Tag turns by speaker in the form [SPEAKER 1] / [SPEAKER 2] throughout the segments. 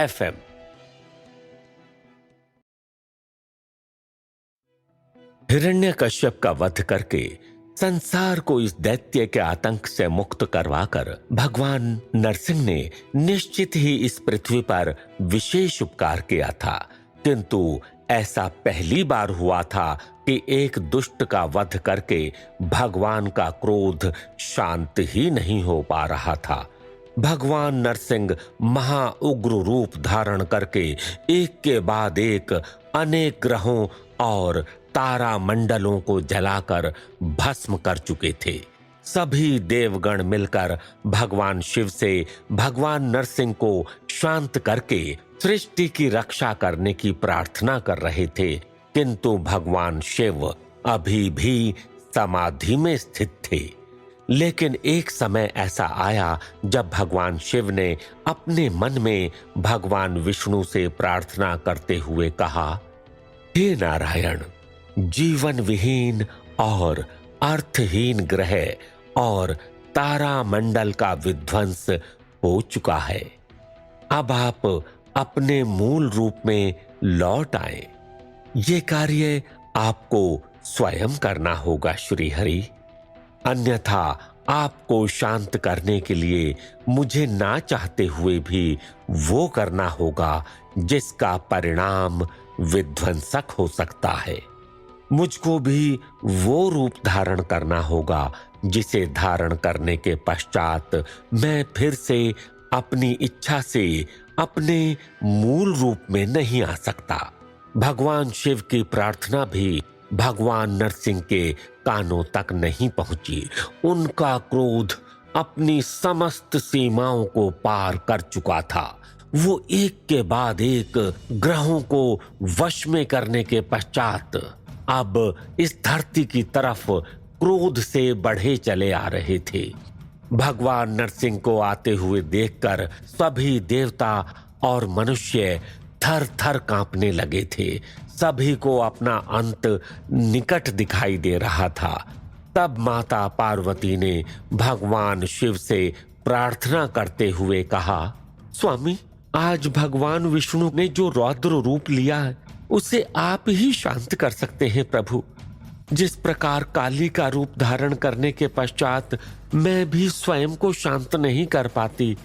[SPEAKER 1] FM। Hiranyakashyap का वध करके संसार को इस दैत्य के आतंक से मुक्त करवाकर भगवान नरसिंह ने निश्चित ही इस पृथ्वी पर विशेष उपकार किया था, किंतु ऐसा पहली बार हुआ था कि एक दुष्ट का वध करके भगवान का क्रोध शांत ही नहीं हो पा रहा था। भगवान नरसिंह महा उग्र रूप धारण करके एक के बाद एक अनेक ग्रहों और तारा मंडलों को जलाकर भस्म कर चुके थे। सभी देवगण मिलकर भगवान शिव से भगवान नरसिंह को शांत करके सृष्टि की रक्षा करने की प्रार्थना कर रहे थे, किंतु भगवान शिव अभी भी समाधि में स्थित थे। लेकिन एक समय ऐसा आया जब भगवान शिव ने अपने मन में भगवान विष्णु से प्रार्थना करते हुए कहा, हे नारायण, जीवन विहीन और अर्थहीन ग्रह और तारा मंडल का विध्वंस हो चुका है। अब आप अपने मूल रूप में लौट आए। ये कार्य आपको स्वयं करना होगा श्री हरि, अन्यथा आपको शांत करने के लिए मुझे ना चाहते हुए भी वो करना होगा जिसका परिणाम विध्वंसक हो सकता है। मुझको भी वो रूप धारण करना होगा जिसे धारण करने के पश्चात मैं फिर से अपनी इच्छा से अपने मूल रूप में नहीं आ सकता। भगवान शिव की प्रार्थना भी भगवान नरसिंह के कानों तक नहीं पहुंची। उनका क्रोध अपनी समस्त सीमाओं को पार कर चुका था। वो एक के बाद एक ग्रहों को वश में करने के पश्चात अब इस धरती की तरफ क्रोध से बढ़े चले आ रहे थे। भगवान नरसिंह को आते हुए देखकर सभी देवता और मनुष्य थर थर कांपने लगे थे। सभी को अपना अंत निकट दिखाई दे रहा था। तब माता पार्वती ने भगवान शिव से प्रार्थना करते हुए कहा, स्वामी, आज भगवान विष्णु ने जो रौद्र रूप लिया है उसे आप ही शांत कर सकते हैं प्रभु। जिस प्रकार काली का रूप धारण करने के पश्चात मैं भी स्वयं को शांत नहीं कर पाती,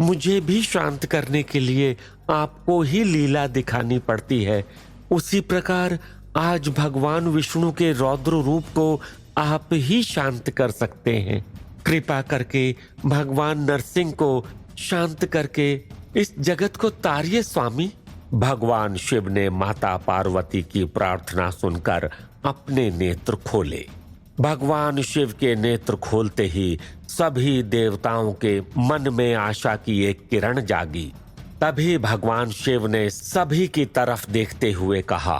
[SPEAKER 1] मुझे भी शांत करने के लिए आपको ही लीला दिखानी पड़ती है। उसी प्रकार आज भगवान विष्णु के रौद्र रूप को आप ही शांत कर सकते हैं। कृपा करके भगवान नरसिंह को शांत करके इस जगत को तारिये स्वामी। भगवान शिव ने माता पार्वती की प्रार्थना सुनकर अपने नेत्र खोले। भगवान शिव के नेत्र खोलते ही सभी देवताओं के मन में आशा की एक किरण जागी। तभी भगवान शिव ने सभी की तरफ देखते हुए कहा,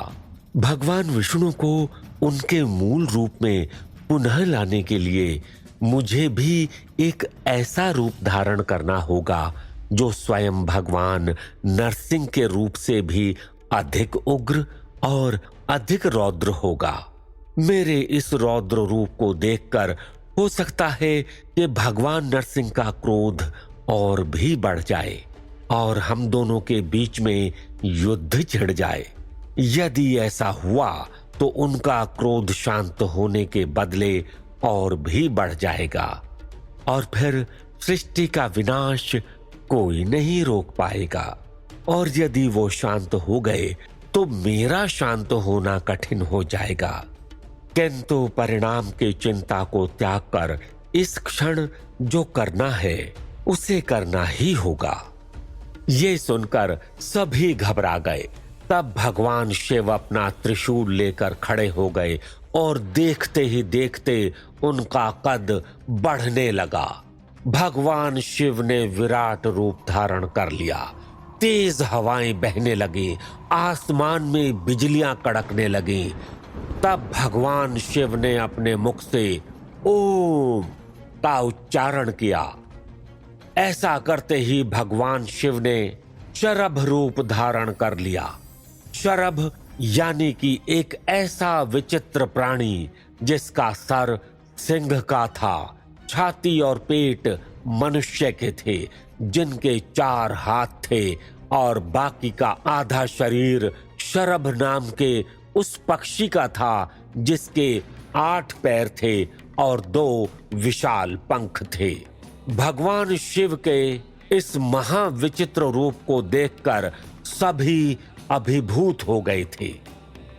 [SPEAKER 1] भगवान विष्णु को उनके मूल रूप में पुनः लाने के लिए मुझे भी एक ऐसा रूप धारण करना होगा जो स्वयं भगवान नरसिंह के रूप से भी अधिक उग्र और अधिक रौद्र होगा। मेरे इस रौद्र रूप को देखकर हो सकता है कि भगवान नरसिंह का क्रोध और भी बढ़ जाए और हम दोनों के बीच में युद्ध छिड़ जाए। यदि ऐसा हुआ तो उनका क्रोध शांत होने के बदले और भी बढ़ जाएगा और फिर सृष्टि का विनाश कोई नहीं रोक पाएगा। और यदि वो शांत हो गए तो मेरा शांत होना कठिन हो जाएगा। किंतु परिणाम की चिंता को त्याग कर इस क्षण जो करना है उसे करना ही होगा। ये सुनकर सभी घबरा गए। तब भगवान शिव अपना त्रिशूल लेकर खड़े हो गए और देखते ही देखते उनका कद बढ़ने लगा। भगवान शिव ने विराट रूप धारण कर लिया। तेज हवाएं बहने लगी, आसमान में बिजलियां कड़कने लगी। तब भगवान शिव ने अपने मुख से ओम का उच्चारण किया। ऐसा करते ही भगवान शिव ने शरभ रूप धारण कर लिया। शरभ यानी कि एक ऐसा विचित्र प्राणी जिसका सर सिंह का था, छाती और पेट मनुष्य के थे, जिनके 4 हाथ थे और बाकी का आधा शरीर शरभ नाम के उस पक्षी का था जिसके 8 पैर थे और 2 विशाल पंख थे। भगवान शिव के इस महाविचित्र रूप को देखकर सभी अभिभूत हो गए थे।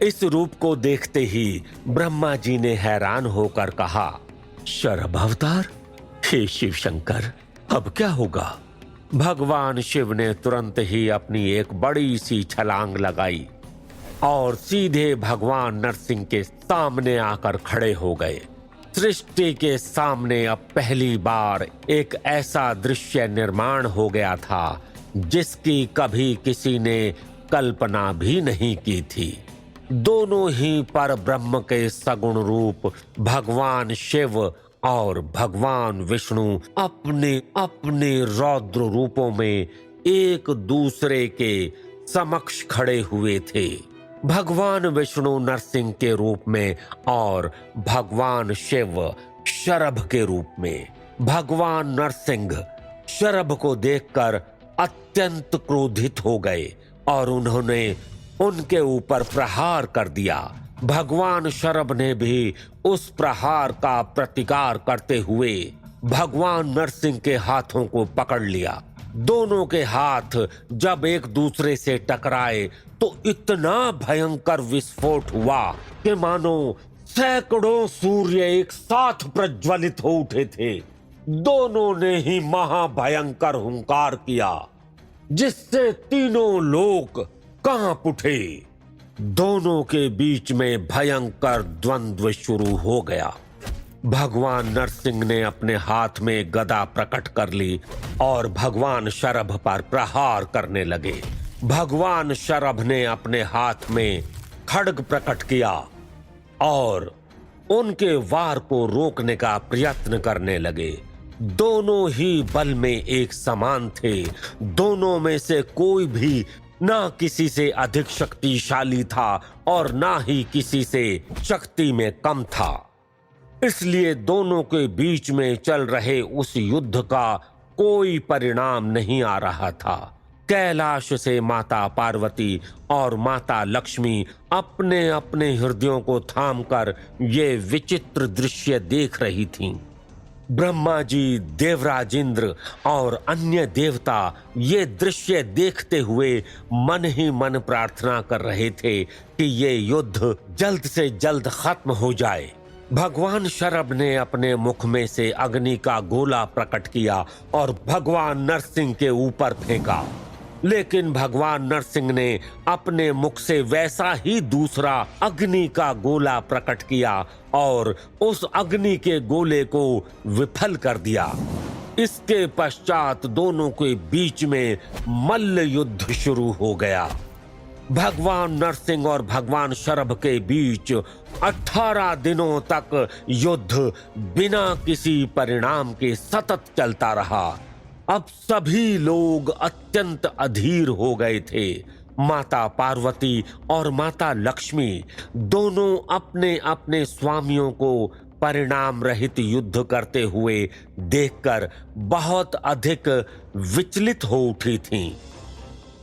[SPEAKER 1] इस रूप को देखते ही ब्रह्मा जी ने हैरान होकर कहा, शरभ अवतार, हे शिव शंकर, अब क्या होगा? भगवान शिव ने तुरंत ही अपनी एक बड़ी सी छलांग लगाई और सीधे भगवान नरसिंह के सामने आकर खड़े हो गए। सृष्टि के सामने अब पहली बार एक ऐसा दृश्य निर्माण हो गया था जिसकी कभी किसी ने कल्पना भी नहीं की थी। दोनों ही पर ब्रह्म के सगुण रूप भगवान शिव और भगवान विष्णु अपने अपने रौद्र रूपों में एक दूसरे के समक्ष खड़े हुए थे। भगवान विष्णु नरसिंह के रूप में और भगवान शिव शरभ के रूप में। भगवान नरसिंह शरभ को देखकर अत्यंत क्रोधित हो गए और उन्होंने उनके ऊपर प्रहार कर दिया। भगवान शरभ ने भी उस प्रहार का प्रतिकार करते हुए भगवान नरसिंह के हाथों को पकड़ लिया। दोनों के हाथ जब एक दूसरे से टकराए तो इतना भयंकर विस्फोट हुआ कि मानो सैकड़ों सूर्य एक साथ प्रज्वलित हो उठे थे। दोनों ने ही महाभयंकर हुंकार किया जिससे तीनों लोग कांप उठे। दोनों के बीच में भयंकर द्वंद्व शुरू हो गया। भगवान नरसिंह ने अपने हाथ में गदा प्रकट कर ली और भगवान शरभ पर प्रहार करने लगे। भगवान शरभ ने अपने हाथ में खड्ग प्रकट किया और उनके वार को रोकने का प्रयत्न करने लगे। दोनों ही बल में एक समान थे। दोनों में से कोई भी ना किसी से अधिक शक्तिशाली था और ना ही किसी से शक्ति में कम था। इसलिए दोनों के बीच में चल रहे उस युद्ध का कोई परिणाम नहीं आ रहा था। कैलाश से माता पार्वती और माता लक्ष्मी अपने अपने हृदयों को थामकर ये विचित्र दृश्य देख रही थीं। ब्रह्मा जी, देवराज इंद्र और अन्य देवता ये दृश्य देखते हुए मन ही मन प्रार्थना कर रहे थे कि ये युद्ध जल्द से जल्द खत्म हो जाए। भगवान शरभ ने अपने मुख में से अग्नि का गोला प्रकट किया और भगवान नरसिंह के ऊपर फेंका, लेकिन भगवान नरसिंह ने अपने मुख से वैसा ही दूसरा अग्नि का गोला प्रकट किया और उस अग्नि के गोले को विफल कर दिया। इसके पश्चात दोनों के बीच में मल्ल युद्ध शुरू हो गया। भगवान नरसिंह और भगवान शरभ के बीच 18 दिनों तक युद्ध बिना किसी परिणाम के सतत चलता रहा। अब सभी लोग अत्यंत अधीर हो गए थे। माता पार्वती और माता लक्ष्मी दोनों अपने अपने स्वामियों को परिणाम रहित युद्ध करते हुए देखकर बहुत अधिक विचलित हो उठी थीं।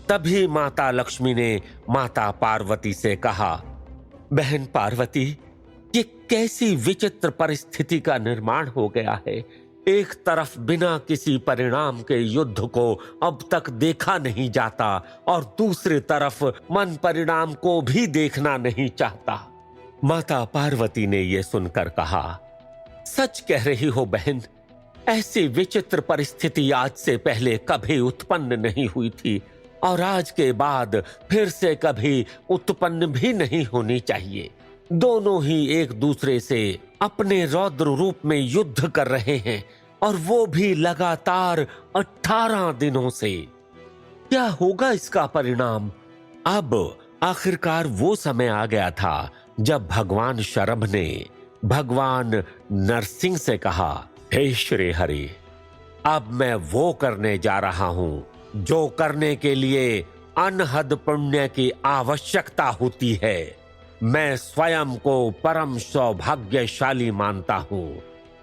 [SPEAKER 1] तभी माता लक्ष्मी ने माता पार्वती से कहा, बहन पार्वती, ये कैसी विचित्र परिस्थिति का निर्माण हो गया है। एक तरफ बिना किसी परिणाम के युद्ध को अब तक देखा नहीं जाता और दूसरी तरफ मन परिणाम को भी देखना नहीं चाहता। माता पार्वती ने यह सुनकर कहा, सच कह रही हो बहन, ऐसी विचित्र परिस्थिति आज से पहले कभी उत्पन्न नहीं हुई थी और आज के बाद फिर से कभी उत्पन्न भी नहीं होनी चाहिए। दोनों ही एक दूसरे से अपने रौद्र रूप में युद्ध कर रहे हैं और वो भी लगातार 18 दिनों से। क्या होगा इसका परिणाम? अब आखिरकार वो समय आ गया था जब भगवान शरभ ने भगवान नरसिंह से कहा, हे श्री हरि, अब मैं वो करने जा रहा हूं जो करने के लिए अनहद पुण्य की आवश्यकता होती है। मैं स्वयं को परम सौभाग्यशाली मानता हूं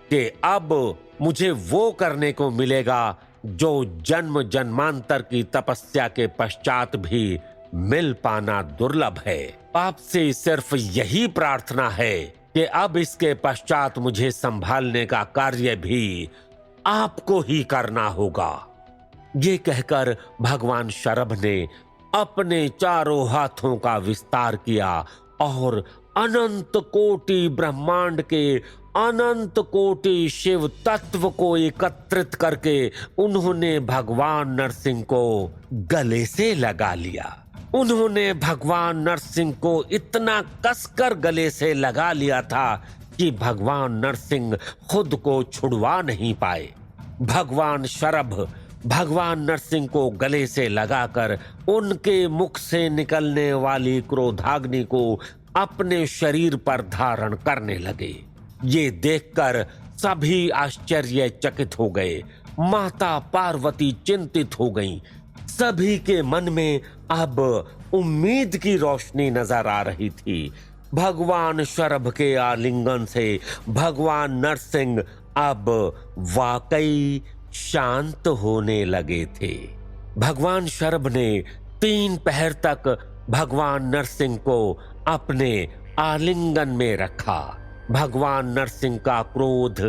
[SPEAKER 1] कि अब मुझे वो करने को मिलेगा जो जन्म जन्मांतर की तपस्या के पश्चात भी मिल पाना दुर्लभ है। आपसे सिर्फ यही प्रार्थना है कि अब इसके पश्चात मुझे संभालने का कार्य भी आपको ही करना होगा। ये कहकर भगवान शरभ ने अपने चारों हाथों का विस्तार किया और अनंत कोटि ब्रह्मांड के अनंत कोटि शिव तत्व को एकत्रित करके उन्होंने भगवान नरसिंह को गले से लगा लिया। उन्होंने भगवान नरसिंह को इतना कसकर गले से लगा लिया था कि भगवान नरसिंह खुद को छुड़वा नहीं पाए। भगवान शरभ भगवान नरसिंह को गले से लगाकर उनके मुख से निकलने वाली क्रोधाग्नि को अपने शरीर पर धारण करने लगे। ये देखकर सभी आश्चर्यचकित हो गए। माता पार्वती चिंतित हो गईं। सभी के मन में अब उम्मीद की रोशनी नजर आ रही थी। भगवान शरभ के आलिंगन से भगवान नरसिंह अब वाकई शांत होने लगे थे। भगवान शरभ ने 3 पहर तक भगवान नरसिंह को अपने आलिंगन में रखा। भगवान नरसिंह का क्रोध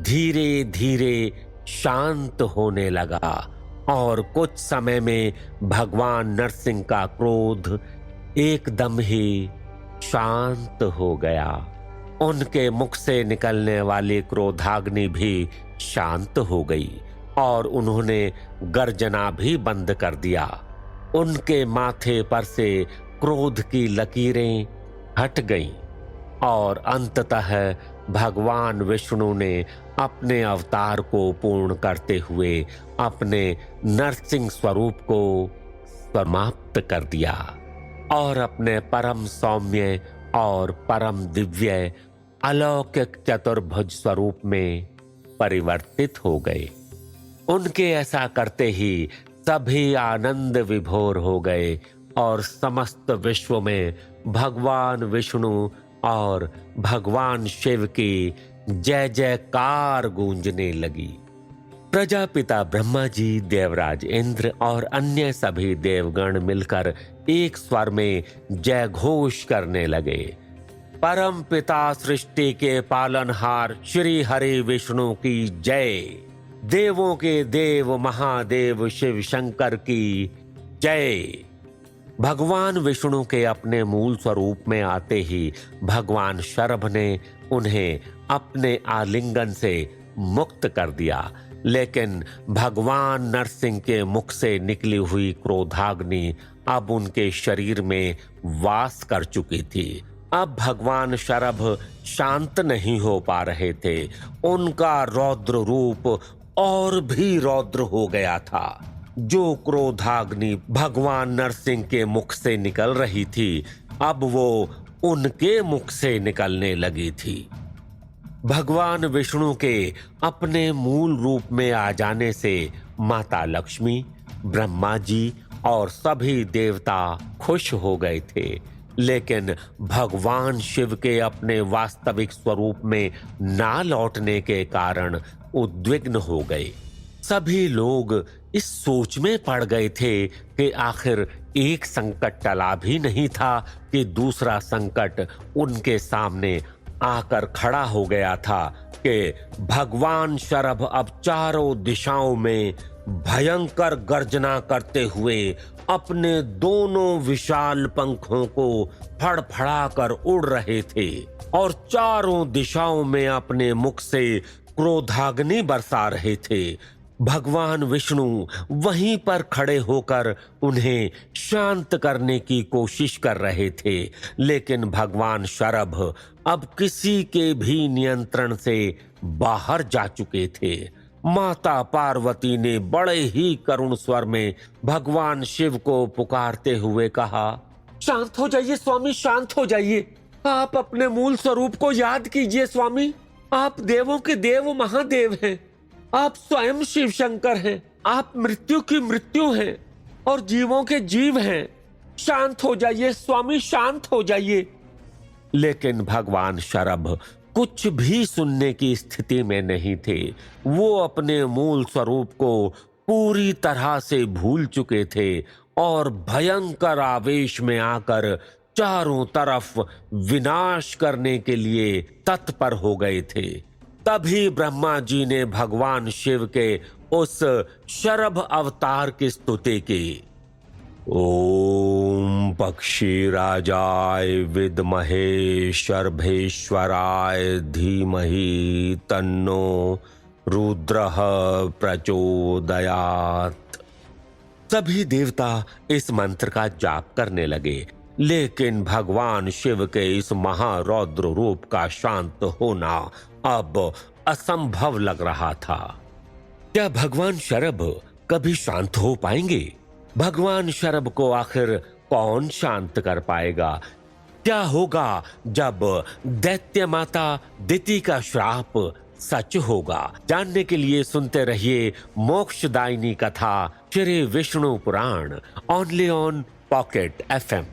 [SPEAKER 1] धीरे धीरे शांत होने लगा और कुछ समय में भगवान नरसिंह का क्रोध एकदम ही शांत हो गया। उनके मुख से निकलने वाली क्रोधाग्नि भी शांत हो गई और उन्होंने गर्जना भी बंद कर दिया। उनके माथे पर से क्रोध की लकीरें हट गईं और अंततः भगवान विष्णु ने अपने अवतार को पूर्ण करते हुए अपने नरसिंह स्वरूप को समाप्त कर दिया और अपने परम सौम्य और परम दिव्य अलौकिक चतुर्भुज स्वरूप में परिवर्तित हो गए। उनके ऐसा करते ही सभी आनंद विभोर हो गए और समस्त विश्व में भगवान विष्णु और भगवान शिव की जय जयकार गूंजने लगी। प्रजापिता ब्रह्मा जी, देवराज इंद्र और अन्य सभी देवगण मिलकर एक स्वर में जय घोष करने लगे। परम पिता सृष्टि के पालनहार श्री हरि विष्णु की जय। देवों के देव महादेव शिव शंकर की जय। भगवान विष्णु के अपने मूल स्वरूप में आते ही भगवान शरभ ने उन्हें अपने आलिंगन से मुक्त कर दिया, लेकिन भगवान नरसिंह के मुख से निकली हुई क्रोधाग्नि अब उनके शरीर में वास कर चुकी थी। अब भगवान शरभ शांत नहीं हो पा रहे थे। उनका रौद्र रूप और भी रौद्र हो गया था। जो क्रोधाग्नि भगवान नरसिंह के मुख से निकल रही थी, अब वो उनके मुख से निकलने लगी थी। भगवान विष्णु के अपने मूल रूप में आ जाने से माता लक्ष्मी, ब्रह्मा जी और सभी देवता खुश हो गए थे, लेकिन भगवान शिव के अपने वास्तविक स्वरूप में ना लौटने के कारण उद्विग्न हो गए। सभी लोग इस सोच में पड़ गए थे कि आखिर एक संकट टला भी नहीं था कि दूसरा संकट उनके सामने आकर खड़ा हो गया था कि भगवान शरभ अब चारों दिशाओं में भयंकर गर्जना करते हुए अपने दोनों विशाल पंखों को फड़फड़ाकर उड़ रहे थे और चारों दिशाओं में अपने मुख से क्रोधाग्नि बरसा रहे थे। भगवान विष्णु वहीं पर खड़े होकर उन्हें शांत करने की कोशिश कर रहे थे, लेकिन भगवान शरभ अब किसी के भी नियंत्रण से बाहर जा चुके थे। माता पार्वती ने बड़े ही करुण स्वर में भगवान शिव को पुकारते हुए कहा, शांत हो जाइए स्वामी, शांत हो जाइए। आप अपने मूल स्वरूप को याद कीजिए स्वामी। आप देवों के देव महादेव हैं। आप स्वयं शिव शंकर हैं। आप मृत्यु की मृत्यु हैं और जीवों के जीव हैं। शांत हो जाइए स्वामी, शांत हो जाइए। लेकिन भगवान शरभ कुछ भी सुनने की स्थिति में नहीं थे। वो अपने मूल स्वरूप को पूरी तरह से भूल चुके थे और भयंकर आवेश में आकर चारों तरफ विनाश करने के लिए तत्पर हो गए थे। तभी ब्रह्मा जी ने भगवान शिव के उस शरभ अवतार की स्तुति की। ओम पक्षी राजाय विद्महे शर्भेश्वराय धीमहि तन्नो रुद्रः प्रचोदयात्। सभी देवता इस मंत्र का जाप करने लगे, लेकिन भगवान शिव के इस महारौद्र रूप का शांत होना अब असंभव लग रहा था। क्या भगवान शरभ कभी शांत हो पाएंगे? भगवान शरभ को आखिर कौन शांत कर पाएगा? क्या होगा जब दैत्य माता दिति का श्राप सच होगा? जानने के लिए सुनते रहिए मोक्षदायिनी कथा श्री विष्णु पुराण, ओनली ऑन पॉकेट FM।